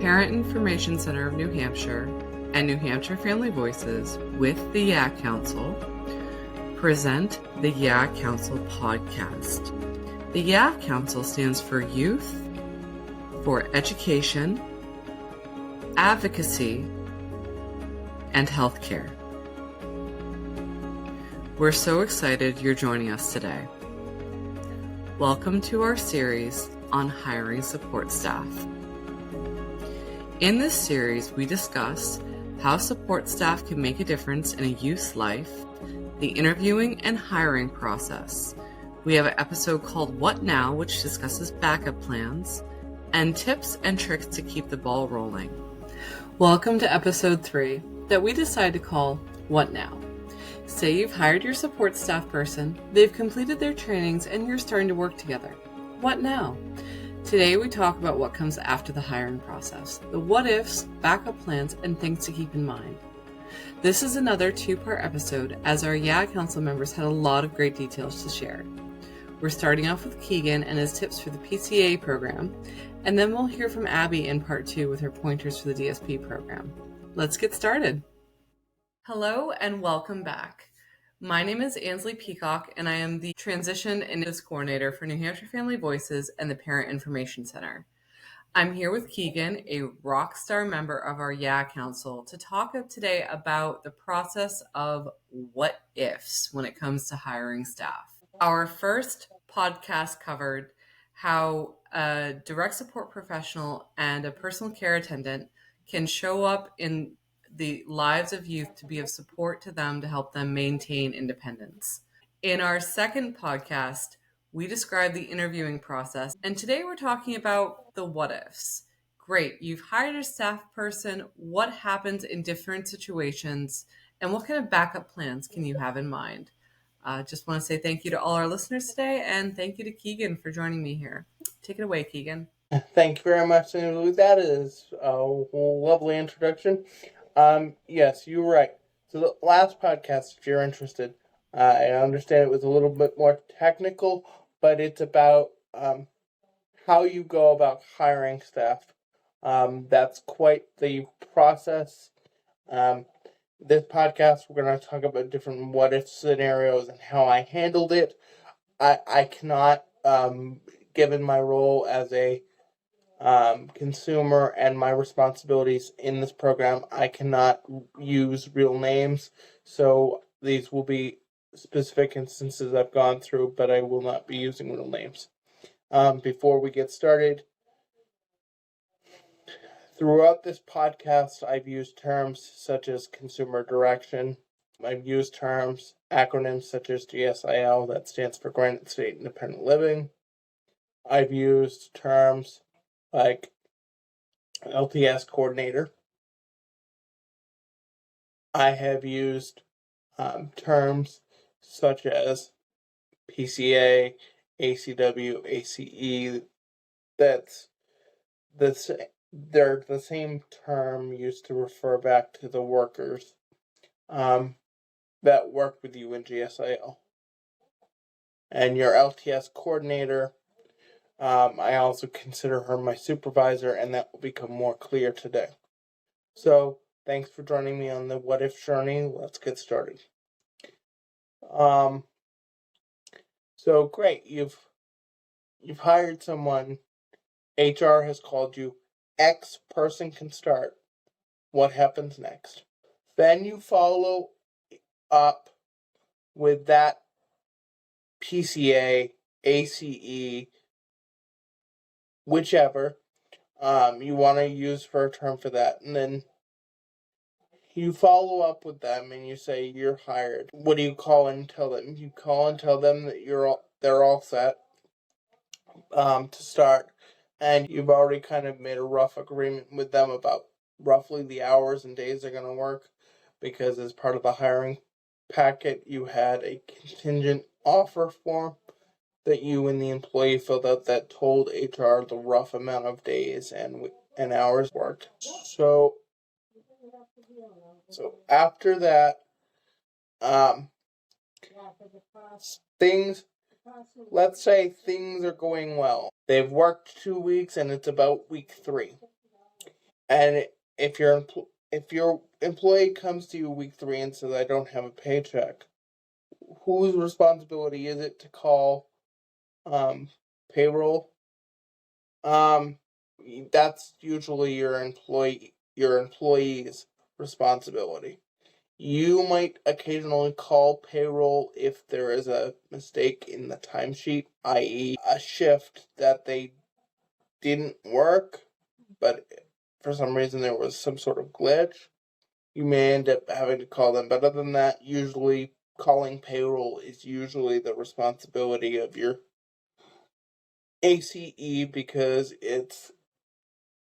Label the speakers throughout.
Speaker 1: Parent Information Center of New Hampshire and New Hampshire Family Voices with the YAG Council present the YAG Council podcast. The YAG Council stands for Youth, for Education, Advocacy, and Healthcare. We're so excited you're joining us today. Welcome to our series on hiring support staff. In this series, we discuss how support staff can make a difference in a youth's life, the interviewing and hiring process. We have an episode called What Now, which discusses backup plans, and tips and tricks to keep the ball rolling. Welcome to episode 3 that we decided to call What Now? Say you've hired your support staff person, they've completed their trainings, and you're starting to work together. What now? Today we talk about what comes after the hiring process, the what-ifs, backup plans, and things to keep in mind. This is another 2-part episode as our YAG Council members had a lot of great details to share. We're starting off with Keegan and his tips for the PCA program, and then we'll hear from Abby in part 2 with her pointers for the DSP program. Let's get started. Hello and welcome back. My name is Ansley Peacock, and I am the Transition Initiatives Coordinator for New Hampshire Family Voices and the Parent Information Center. I'm here with Keegan, a rock star member of our YAG Council, to talk today about the process of what ifs when it comes to hiring staff. Our first podcast covered how a direct support professional and a personal care attendant can show up in the lives of youth to be of support to them to help them maintain independence. In our second podcast, we described the interviewing process, and today we're talking about the what ifs. Great, you've hired a staff person. What happens in different situations, and what kind of backup plans can you have in mind? Just want to say thank you to all our listeners today, and thank you to Keegan for joining me here. Take it away, Keegan.
Speaker 2: Thank you very much, Lou. That is a lovely introduction. Yes, you're right. So the last podcast, if you're interested, I understand it was a little bit more technical, but it's about how you go about hiring staff. That's quite the process. This podcast, we're going to talk about different what-if scenarios and how I handled it. I cannot, given my role as a consumer and my responsibilities in this program, I cannot use real names, so these will be specific instances I've gone through, but I will not be using real names. Before we get started, throughout this podcast, I've used terms such as consumer direction. I've used terms, acronyms such as GSIL, that stands for Granite State Independent Living. I've used terms like LTS coordinator. I have used terms such as PCA, ACW, ACE. They're the same term used to refer back to the workers that work with you in GSIL. And your LTS coordinator, I also consider her my supervisor, and that will become more clear today. So, thanks for joining me on the What If journey. Let's get started. So great, you've hired someone. HR has called you. X person can start. What happens next? Then you follow up with that PCA, ACE, whichever you want to use for a term for that, and then you follow up with them and you say you're hired. What do you call and tell them? You call and tell them that they're all set to start, and you've already kind of made a rough agreement with them about roughly the hours and days they're going to work, because as part of the hiring packet you had a contingent offer form that you and the employee filled out that told HR the rough amount of days and hours worked. So after that, let's say things are going well. They've worked 2 weeks and it's about week 3. And if your employee comes to you week 3 and says, "I don't have a paycheck," whose responsibility is it to call payroll? That's usually your employee's responsibility. You might occasionally call payroll if there is a mistake in the timesheet, i.e., a shift that they didn't work, but for some reason there was some sort of glitch. You may end up having to call them. But other than that, usually calling payroll is usually the responsibility of your ACE because it's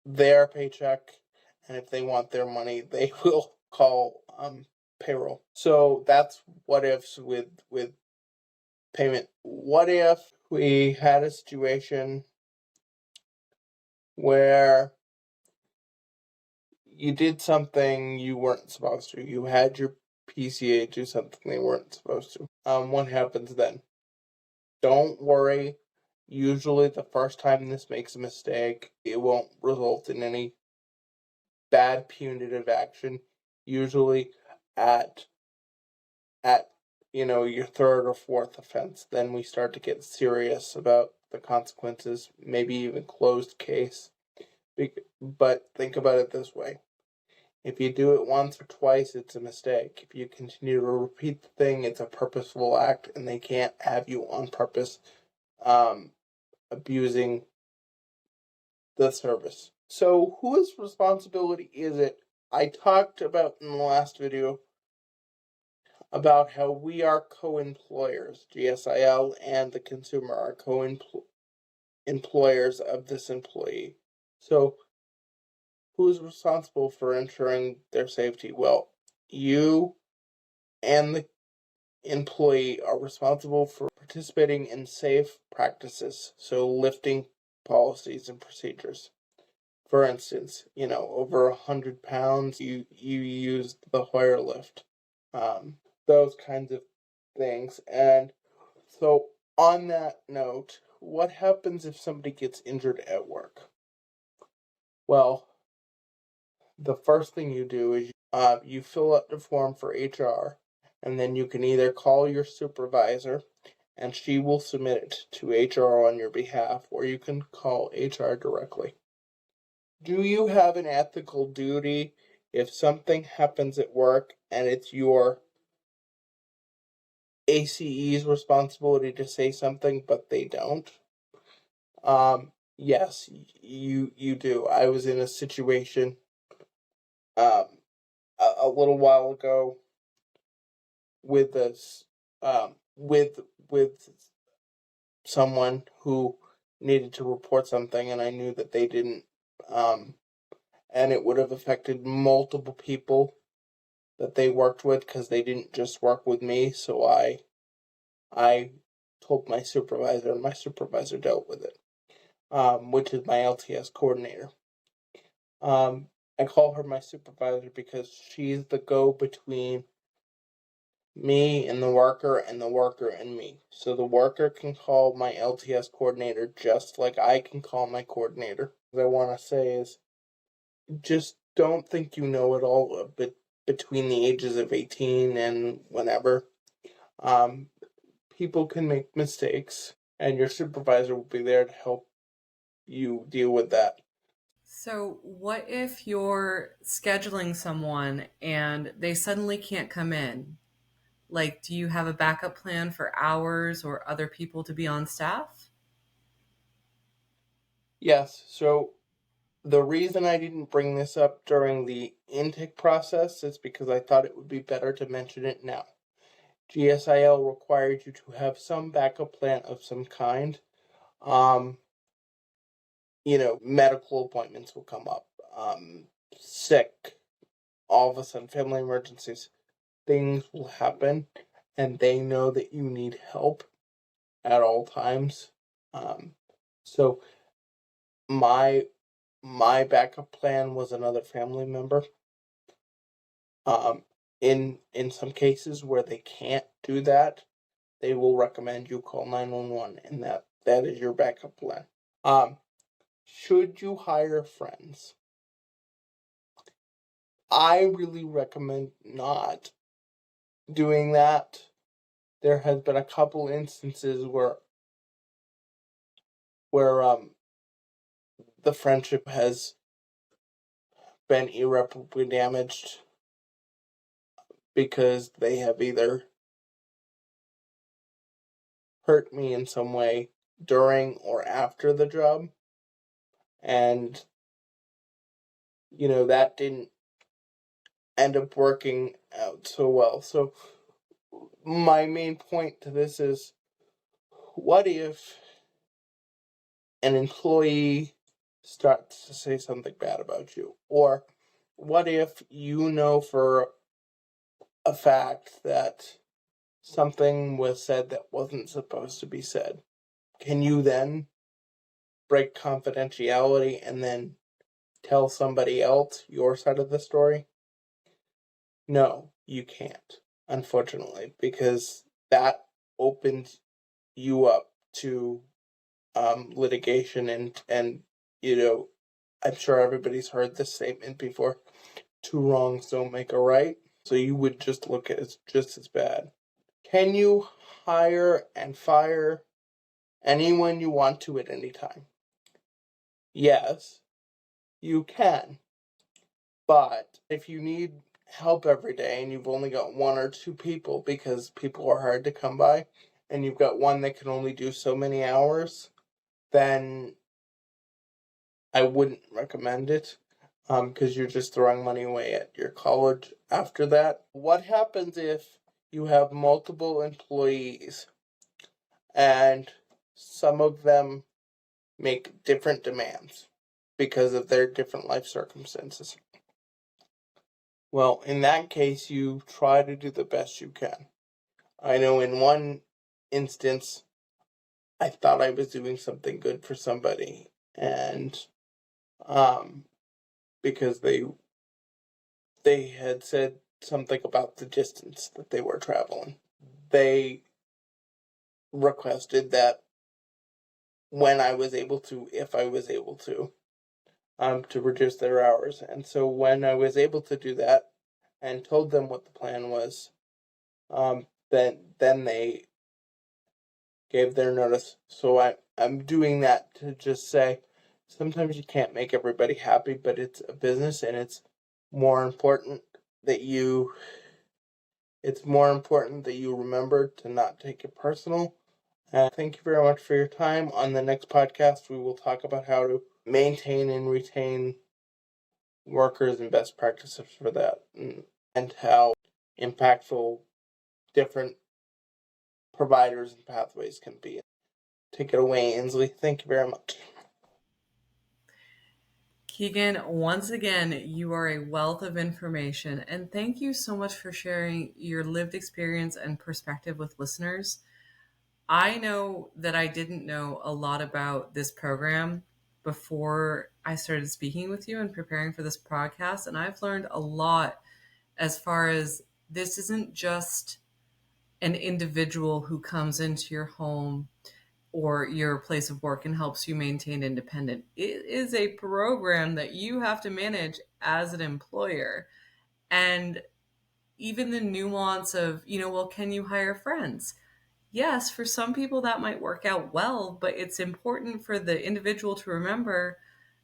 Speaker 2: their paycheck, and if they want their money, they will call payroll. So that's what ifs with payment. What if we had a situation where you did something you weren't supposed to? You had your PCA do something they weren't supposed to. What happens then? Don't worry. Usually the first time this makes a mistake, it won't result in any bad punitive action. Usually at your third or fourth offense, then we start to get serious about the consequences, maybe even closed case. But think about it this way. If you do it once or twice, it's a mistake. If you continue to repeat the thing, it's a purposeful act, and they can't have you on purpose abusing the service. So whose responsibility is it? I talked about in the last video about how we are co-employers. GSIL and the consumer are co-employers of this employee. So who's responsible for ensuring their safety? Well, you and the employee are responsible for participating in safe practices, so lifting policies and procedures. For instance, over 100 pounds, you use the Hoyer lift. Those kinds of things. And so on that note, what happens if somebody gets injured at work? Well, the first thing you do is you fill out the form for HR, and then you can either call your supervisor and she will submit it to HR on your behalf, or you can call HR directly. Do you have an ethical duty if something happens at work and it's your ACE's responsibility to say something, but they don't? Yes, you do. I was in a situation a little while ago with this with someone who needed to report something, and I knew that they didn't, and it would have affected multiple people that they worked with because they didn't just work with me. So I told my supervisor, and my supervisor dealt with it, which is my LTS coordinator. I call her my supervisor because she's the go-between me and the worker and me. So the worker can call my LTS coordinator just like I can call my coordinator. What I want to say is just don't think you know it all between the ages of 18 and whenever. People can make mistakes, and your supervisor will be there to help you deal with that.
Speaker 1: So, what if you're scheduling someone and they suddenly can't come in? Like, do you have a backup plan for hours or other people to be on staff?
Speaker 2: Yes, so the reason I didn't bring this up during the intake process is because I thought it would be better to mention it now. GSIL required you to have some backup plan of some kind. Medical appointments will come up, sick, all of a sudden, family emergencies, things will happen, and they know that you need help at all times. So my backup plan was another family member. In some cases where they can't do that, they will recommend you call 911, and that is your backup plan. Should you hire friends? I really recommend not doing that. There has been a couple instances where the friendship has been irreparably damaged because they have either hurt me in some way during or after the job, and that didn't end up working out so well. So my main point to this is, what if an employee starts to say something bad about you? Or what if you know for a fact that something was said that wasn't supposed to be said? Can you then break confidentiality and then tell somebody else your side of the story? No, you can't, unfortunately, because that opens you up to litigation, and I'm sure everybody's heard this statement before: two wrongs don't make a right. So you would just look at it just as bad. Can you hire and fire anyone you want to at any time? Yes, you can. But if you need help every day and you've only got one or two people, because people are hard to come by, and you've got one that can only do so many hours, then I wouldn't recommend it, because you're just throwing money away at your college after that. What happens if you have multiple employees and some of them make different demands because of their different life circumstances? Well, in that case, you try to do the best you can. I know in one instance, I thought I was doing something good for somebody, and because they had said something about the distance that they were traveling. They requested that when I was able to, if I was able to reduce their hours. And so when I was able to do that and told them what the plan was, then they gave their notice. So I'm doing that to just say, sometimes you can't make everybody happy, but it's a business, and it's more important that you remember to not take it personal. Thank you very much for your time. On the next podcast, we will talk about how to maintain and retain workers and best practices for that, and how impactful different providers and pathways can be. Take it away, Ainsley. Thank you very much.
Speaker 1: Keegan, once again, you are a wealth of information, and thank you so much for sharing your lived experience and perspective with listeners. I know that I didn't know a lot about this program before I started speaking with you and preparing for this podcast, and I've learned a lot as far as this isn't just an individual who comes into your home or your place of work and helps you maintain independence. It is a program that you have to manage as an employer. And even the nuance of, well, can you hire friends? Yes, for some people that might work out well, but it's important for the individual to remember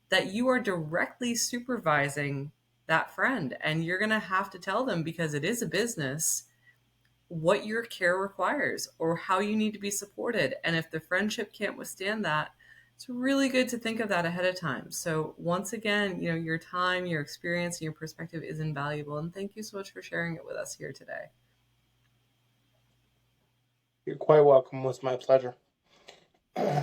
Speaker 1: that you are directly supervising that friend, and you're going to have to tell them, because it is a business, what your care requires or how you need to be supported. And if the friendship can't withstand that, it's really good to think of that ahead of time. So once again, your time, your experience, and your perspective is invaluable. And thank you so much for sharing it with us here today.
Speaker 2: You're quite welcome. It was my pleasure.
Speaker 1: All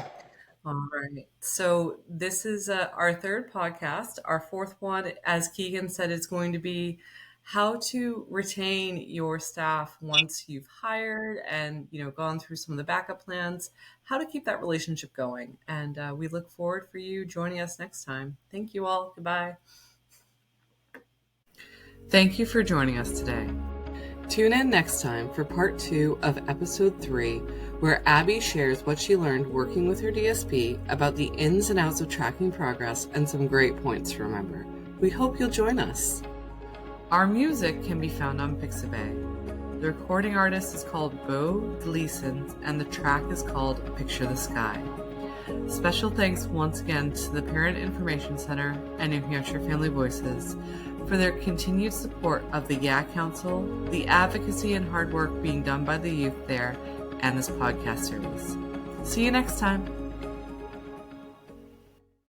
Speaker 1: right. So this is our third podcast. Our fourth one, as Keegan said, is going to be how to retain your staff once you've hired and gone through some of the backup plans, how to keep that relationship going. And we look forward for you joining us next time. Thank you all. Goodbye. Thank you for joining us today. Tune in next time for part 2 of episode 3, where Abby shares what she learned working with her DSP about the ins and outs of tracking progress and some great points to remember. We hope you'll join us. Our music can be found on Pixabay. The recording artist is called Bo Gleason, and the track is called Picture the Sky. Special thanks once again to the Parent Information Center and New Hampshire Family Voices for their continued support of the YA Council, the advocacy and hard work being done by the youth there, and this podcast series. See you next time.